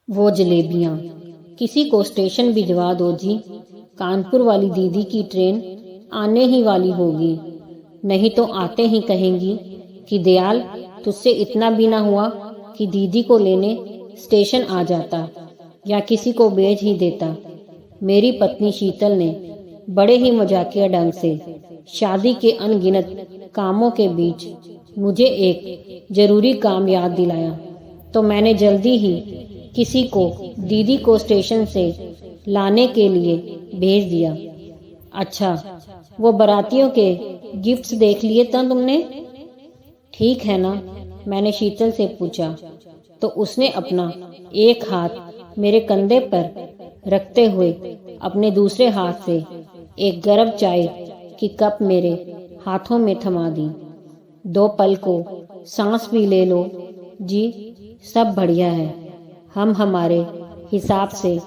वो जलेबियाँ। किसी को स्टेशन भिजवा दो जी, कानपुर वाली दीदी की ट्रेन आने ही वाली होगी। नहीं तो आते ही कहेंगी कि दयाल, तुझसे इतना भी ना हुआ कि दीदी को लेने स्टेशन आ जाता या किसी को भेज ही देता। मेरी पत्नी शीतल ने बड़े ही मजाकिया ढंग से शादी के अनगिनत कामों के बीच मुझे एक जरूरी काम याद दिलाया, तो मैंने जल्दी ही किसी को दीदी को स्टेशन से लाने के लिए भेज दिया। अच्छा, वो बारातियों के गिफ्ट्स देख लिए था तुमने? ठीक है ना, मैंने शीतल से पूछा, तो उसने अपना एक हाथ मेरे कंधे पर रखते हुए अपने दूसरे हाथ से एक गर्म चाय की कप मेरे हाथों में थमा दी। दो पल को सांस भी ले लो जी, सब बढ़िया है। हम हमारे हिसाब से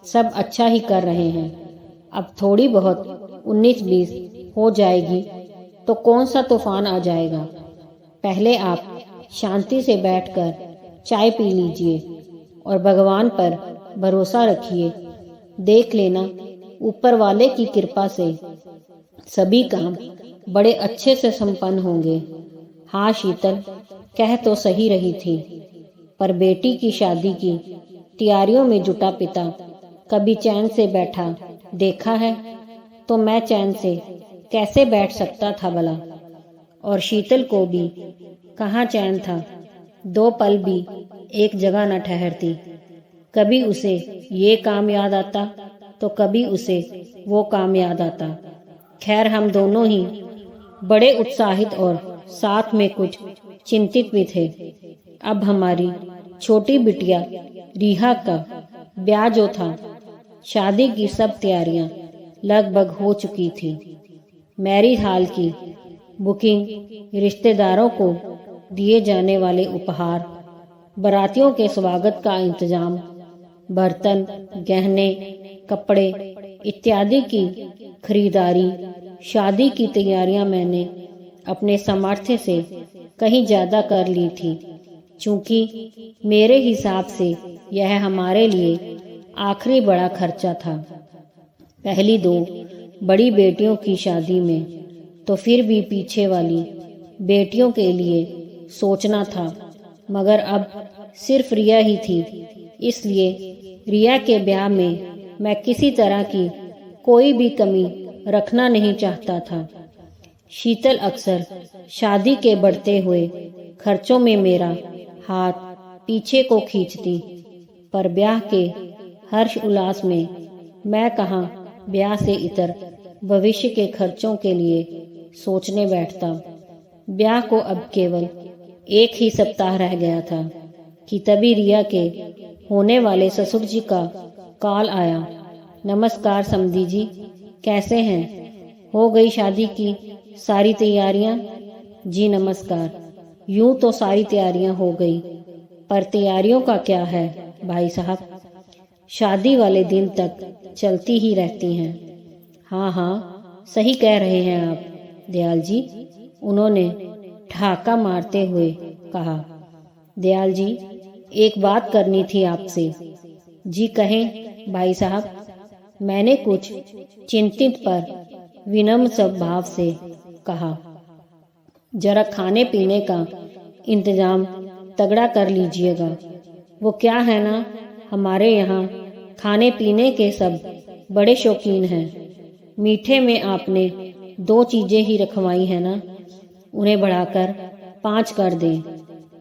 सब अच्छा ही कर रहे हैं। अब थोड़ी बहुत 19-20 हो जाएगी तो कौन सा तूफान आ जाएगा। पहले आप शांति से बैठकर चाय पी लीजिए और भगवान पर भरोसा रखिए। देख लेना, ऊपर वाले की कृपा से सभी काम बड़े अच्छे से संपन्न होंगे। हाँ शीतल, कह तो सही रही थी, पर बेटी की शादी की तैयारियों में जुटा पिता कभी चैन से बैठा देखा है? तो मैं चैन से कैसे बैठ सकता था भला। और शीतल को भी कहाँ चैन था। दो पल भी एक जगह न ठहरती। कभी उसे ये काम याद आता तो कभी उसे वो काम याद आता। खैर, हम दोनों ही बड़े उत्साहित और साथ में कुछ चिंतित भी थे। अब हमारी छोटी बिटिया रिहा का ब्याह जो था, शादी की सब तैयारियां लगभग हो चुकी थी। मैरिज हॉल की बुकिंग, रिश्तेदारों को दिए जाने वाले उपहार, बारातियों के स्वागत का इंतजाम, बर्तन, गहने, कपड़े इत्यादि की खरीदारी, शादी की तैयारियां मैंने अपने सामर्थ्य से कहीं ज्यादा कर ली थी। चूंकि मेरे हिसाब से यह हमारे लिए आखिरी बड़ा खर्चा था। पहली दो बड़ी बेटियों की शादी में तो फिर भी पीछे वाली बेटियों के लिए सोचना था, मगर अब सिर्फ रिया ही थी। इसलिए रिया के ब्याह में मैं किसी तरह की कोई भी कमी रखना नहीं चाहता था। शीतल अक्सर शादी के बढ़ते हुए खर्चों में मेरा हाथ पीछे को खींचती, पर ब्याह के हर्ष उल्लास में मैं कहाँ ब्याह से इतर भविष्य के खर्चों के लिए सोचने बैठता। ब्याह को अब केवल एक ही सप्ताह रह गया था कि तभी रिया के होने वाले ससुर जी का कॉल आया। नमस्कार समधी जी, कैसे हैं? हो गई शादी की सारी तैयारियां? जी नमस्कार। यूं तो सारी तैयारियां हो गई, पर तैयारियों का क्या है भाई साहब, शादी वाले दिन तक चलती ही रहती हैं। हाँ हाँ, सही कह रहे हैं आप दयाल जी, उन्होंने ठहाका मारते हुए कहा। दयाल जी, एक बात करनी थी आपसे। जी कहें भाई साहब, मैंने कुछ चिंतित पर विनम्र स्वभाव से कहा। जरा खाने पीने का इंतजाम तगड़ा कर लीजिएगा। वो क्या है ना, हमारे यहाँ खाने पीने के सब बड़े शौकीन हैं। मीठे में आपने 2 चीजें ही रखवाई है ना, उन्हें बढ़ाकर 5 कर दें,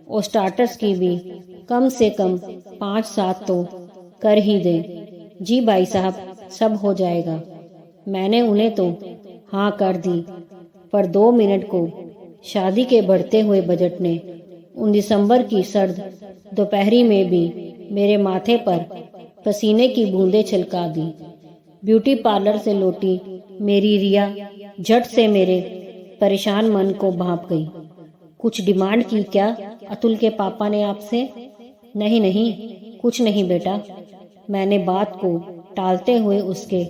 और स्टार्टर्स की भी कम से कम 5-7 तो कर ही दें। जी भाई साहब, सब हो जाएगा। मैंने उन्हें तो हाँ कर दी, पर 2 मिनट को शादी के बढ़ते हुए बजट ने उन दिसंबर की सर्द दोपहरी में भी मेरे माथे पर पसीने की बूंदें छलका दी। ब्यूटी पार्लर से लौटी मेरी रिया झट से मेरे परेशान मन को भांप गई। कुछ डिमांड की क्या अतुल के पापा ने आपसे? नहीं नहीं, कुछ नहीं बेटा, मैंने बात को टालते हुए उसके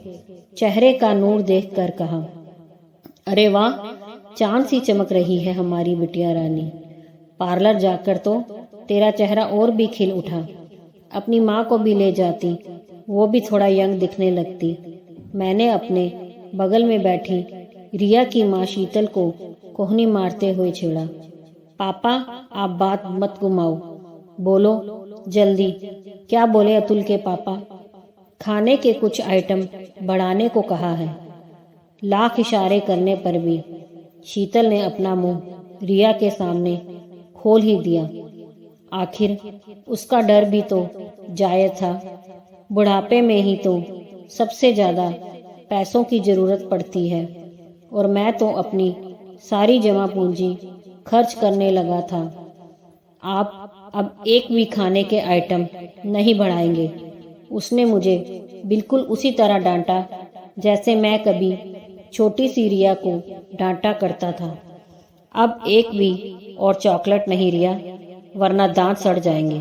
चेहरे का नूर देखकर कहा। अरे वाह, चांद सी चमक रही है हमारी बिटिया रानी। पार्लर जाकर तो तेरा चेहरा और भी खिल उठा। अपनी माँ को भी ले जाती, वो भी थोड़ा यंग दिखने लगती। मैंने अपने बगल में बैठी रिया की माँ शीतल को कोहनी मारते हुए छेड़ा। पापा, आप बात मत घुमाओ, बोलो जल्दी। क्या बोले अतुल के पापा? खाने के कुछ आइटम बढ़ाने को कहा है। लाख इशारे करने पर भी शीतल ने अपना मुंह रिया के सामने खोल ही दिया। आखिर उसका डर भी तो जायज था। बुढ़ापे में ही तो सबसे ज्यादा पैसों की जरूरत पड़ती है और मैं तो अपनी सारी जमा पूंजी खर्च करने लगा था। आप अब एक भी खाने के आइटम नहीं बढ़ाएंगे। उसने मुझे बिल्कुल उसी तरह डांटा जैसे मैं कभी छोटी सी रिया को डांटा करता था। अब एक भी और चॉकलेट नहीं रिया, वरना दांत सड़ जाएंगे।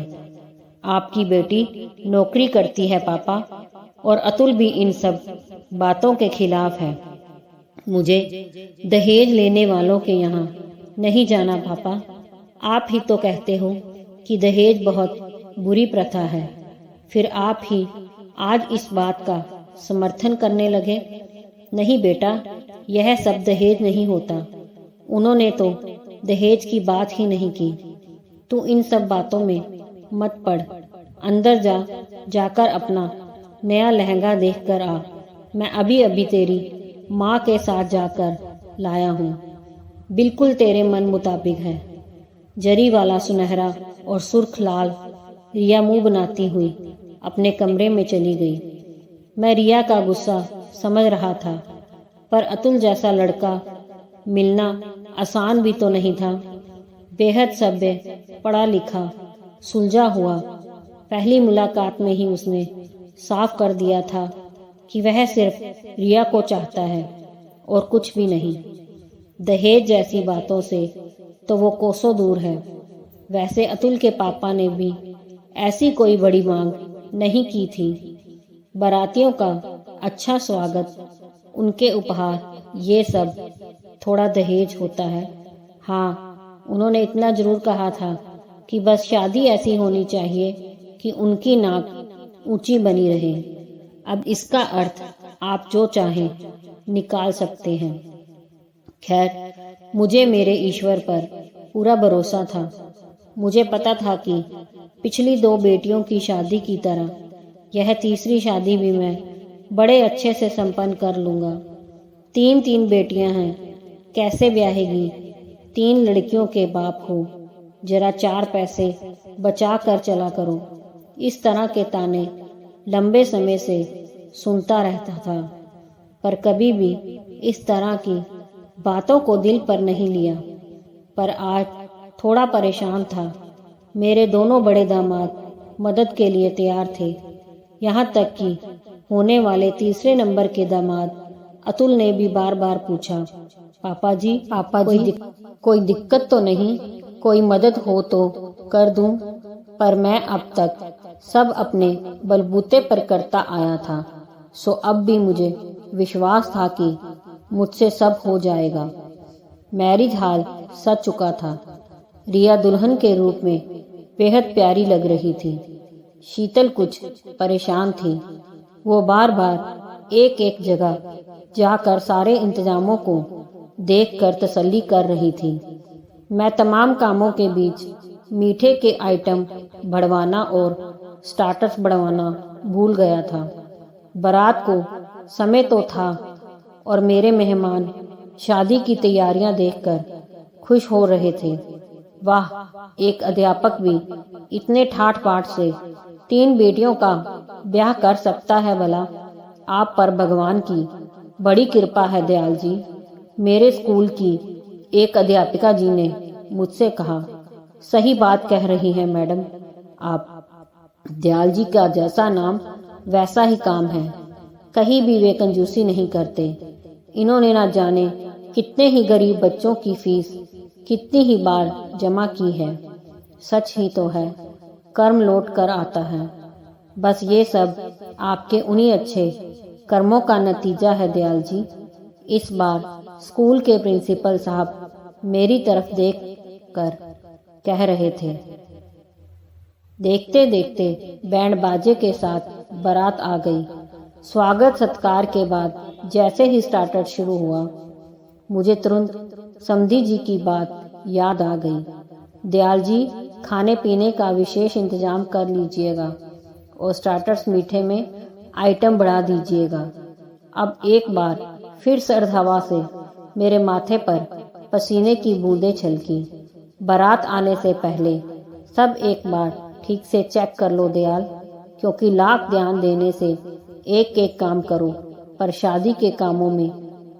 आपकी बेटी नौकरी करती है पापा, और अतुल भी इन सब बातों के खिलाफ है। मुझे दहेज लेने वालों के यहाँ नहीं जाना पापा। आप ही तो कहते हो कि दहेज बहुत बुरी प्रथा है, फिर आप ही आज इस बात का समर्थन करने लगे। नहीं बेटा, यह सब दहेज नहीं होता। उन्होंने तो दहेज की बात ही नहीं की। तू इन सब बातों में मत पड़, अंदर जाकर अपना नया लहंगा देख कर आ। मैं अभी अभी तेरी माँ के साथ जाकर लाया हूँ, बिल्कुल तेरे मन मुताबिक है। जरी वाला सुनहरा और सुर्ख लाल रिया मुंह बनाती हुई अपने कमरे में चली गई। मैं रिया का गुस्सा समझ रहा था, पर अतुल जैसा लड़का मिलना आसान भी तो नहीं था। बेहद सभ्य, पढ़ा लिखा, सुलझा हुआ। पहली मुलाकात में ही उसने साफ कर दिया था कि वह सिर्फ रिया को चाहता है और कुछ भी नहीं। दहेज जैसी बातों से तो वो कोसों दूर है। वैसे अतुल के पापा ने भी ऐसी कोई बड़ी मांग नहीं की थी। बारातियों का अच्छा स्वागत, उनके उपहार, ये सब थोड़ा दहेज होता है। हाँ, उन्होंने इतना जरूर कहा था कि बस शादी ऐसी होनी चाहिए कि उनकी नाक ऊंची बनी रहे। अब इसका अर्थ आप जो चाहें निकाल सकते हैं। खैर, मुझे मेरे ईश्वर पर पूरा भरोसा था। मुझे पता था कि पिछली 2 बेटियों की शादी की तरह यह तीसरी शादी भी मैं बड़े अच्छे से संपन्न कर लूंगा। 3 बेटियां हैं, कैसे ब्याहेगी? 3 लड़कियों के बाप हो, जरा 4 पैसे बचा कर चला करो। इस तरह के ताने लंबे समय से सुनता रहता था, पर कभी भी इस तरह की बातों को दिल पर नहीं लिया। पर आज थोड़ा परेशान था। मेरे दोनों बड़े दामाद मदद के लिए तैयार थे। यहाँ तक कि होने वाले तीसरे नंबर के दामाद अतुल ने भी बार बार पूछा, पापा जी कोई दिक्कत तो नहीं? कोई मदद हो तो कर दूं? पर मैं अब तक सब अपने बलबूते पर करता आया था, सो अब भी मुझे विश्वास था कि मुझसे सब हो जाएगा। मैरिज हाल सज चुका था। रिया दुल्हन के रूप में बेहद प्यारी लग रही थी। शीतल कुछ परेशान थी। वो बार बार एक एक जगह जाकर सारे इंतजामों को देखकर तसल्ली कर रही थी। मैं तमाम कामों के बीच मीठे के आइटम बढ़वाना और स्टार्टर्स बढ़वाना भूल गया था। बारात को समय तो था और मेरे मेहमान शादी की तैयारियां देखकर खुश हो रहे थे। वाह, एक अध्यापक भी इतने ठाठ बाट से 3 बेटियों का ब्याह कर सकता है भला? आप पर भगवान की बड़ी कृपा है दयाल जी। मेरे स्कूल की एक अध्यापिका जी ने मुझसे कहा। सही बात कह रही हैं मैडम आप। दयाल जी का जैसा नाम वैसा ही काम है। कहीं भी वे कंजूसी नहीं करते। इन्होंने ना जाने कितने ही गरीब बच्चों की फीस कितनी ही बार जमा की है। सच ही तो है, कर्म लौट कर आता है। बस ये सब आपके उन्हीं अच्छे कर्मों का नतीजा है दयाल जी। इस बार स्कूल के प्रिंसिपल साहब मेरी तरफ देख कर कह रहे थे। देखते देखते बैंड बाजे के साथ बारात आ गई। स्वागत सत्कार के बाद जैसे ही स्टार्टर शुरू हुआ, मुझे तुरंत समधी जी की बात याद आ गई। दयाल जी, खाने पीने का विशेष इंतजाम कर लीजिएगा और स्टार्टर्स मीठे में आइटम बढ़ा दीजिएगा। अब एक बार फिर सर्द हवा से मेरे माथे पर पसीने की बूंदें छलकी। बारात आने से पहले सब एक बार ठीक से चेक कर लो दयाल, क्योंकि लाख ध्यान देने से एक एक काम करो, पर शादी के कामों में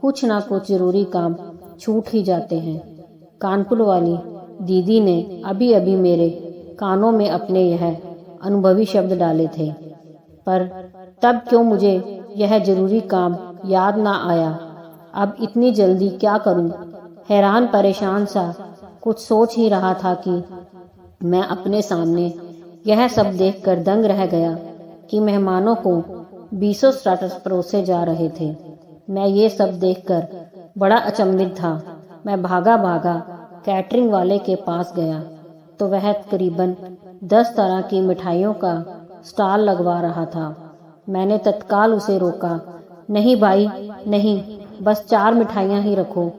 कुछ ना कुछ जरूरी काम छूट ही जाते हैं। कानपुर वाली दीदी ने अभी अभी मेरे कानों में अपने यह अनुभवी शब्द डाले थे, पर तब क्यों मुझे यह जरूरी काम याद ना आया। अब इतनी जल्दी क्या करूं? हैरान परेशान सा कुछ सोच ही रहा था कि मैं अपने सामने यह सब देखकर दंग रह गया कि मेहमानों को 20 स्टार्टर्स परोसे जा रहे थे। मैं ये सब देखकर बड़ा अचंभित था। मैं भागा भागा कैटरिंग वाले के पास गया तो वह तकरीबन 10 तरह की मिठाइयों का स्टॉल लगवा रहा था। मैंने तत्काल उसे रोका। नहीं भाई नहीं, बस 4 मिठाइयाँ ही रखो,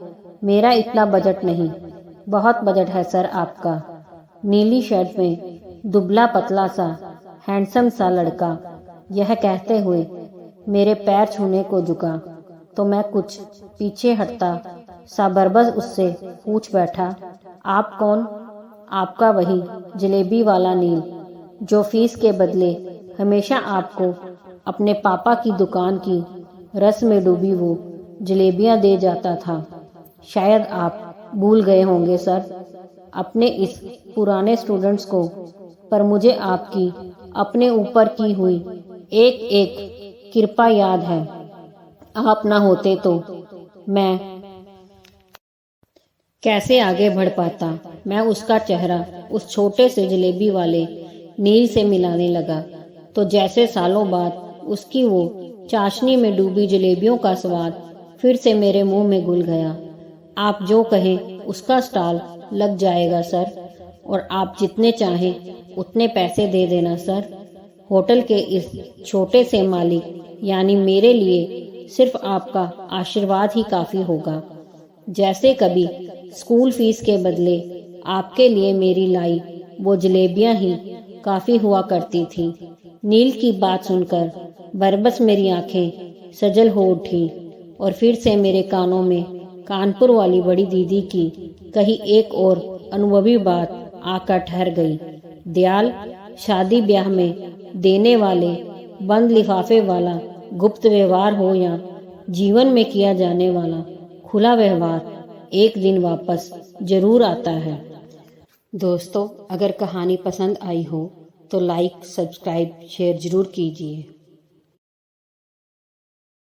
मेरा इतना बजट नहीं। बहुत बजट है सर आपका। नीली शर्ट में दुबला पतला सा हैंडसम सा लड़का यह कहते हुए मेरे पैर छूने को झुका तो मैं कुछ पीछे हटता सा बरबस उससे पूछ बैठा, आप कौन? आपका वही जलेबी वाला नील, जो फीस के बदले हमेशा आपको अपने पापा की दुकान की रस में डूबी वो जलेबियां दे जाता था। शायद आप भूल गए होंगे सर अपने इस पुराने स्टूडेंट्स को, पर मुझे आपकी अपने ऊपर की हुई एक एक कृपा याद है। आप ना होते तो मैं कैसे आगे बढ़ पाता। मैं उसका चेहरा उस छोटे से जलेबी वाले नील से मिलाने लगा तो जैसे सालों बाद उसकी वो चाशनी में डूबी जलेबियों का स्वाद फिर से मेरे मुंह में घुल गया। आप जो कहें उसका स्टॉल लग जाएगा सर, और आप जितने चाहें उतने पैसे दे देना सर। होटल के इस छोटे से मालिक यानी मेरे लिए सिर्फ आपका आशीर्वाद ही काफ़ी होगा। जैसे कभी स्कूल फीस के बदले आपके लिए मेरी लाई वो जलेबियां ही काफ़ी हुआ करती थी। नील की बात सुनकर बरबस मेरी आंखें सजल हो उठी और फिर से मेरे कानों में कानपुर वाली बड़ी दीदी की कही एक और अनुभवी बात आकर ठहर गई। दयाल, शादी ब्याह में देने वाले बंद लिफाफे वाला गुप्त व्यवहार हो या जीवन में किया जाने वाला खुला व्यवहार एक दिन वापस जरूर आता है। दोस्तों, अगर कहानी पसंद आई हो तो लाइक, सब्सक्राइब, शेयर जरूर कीजिए।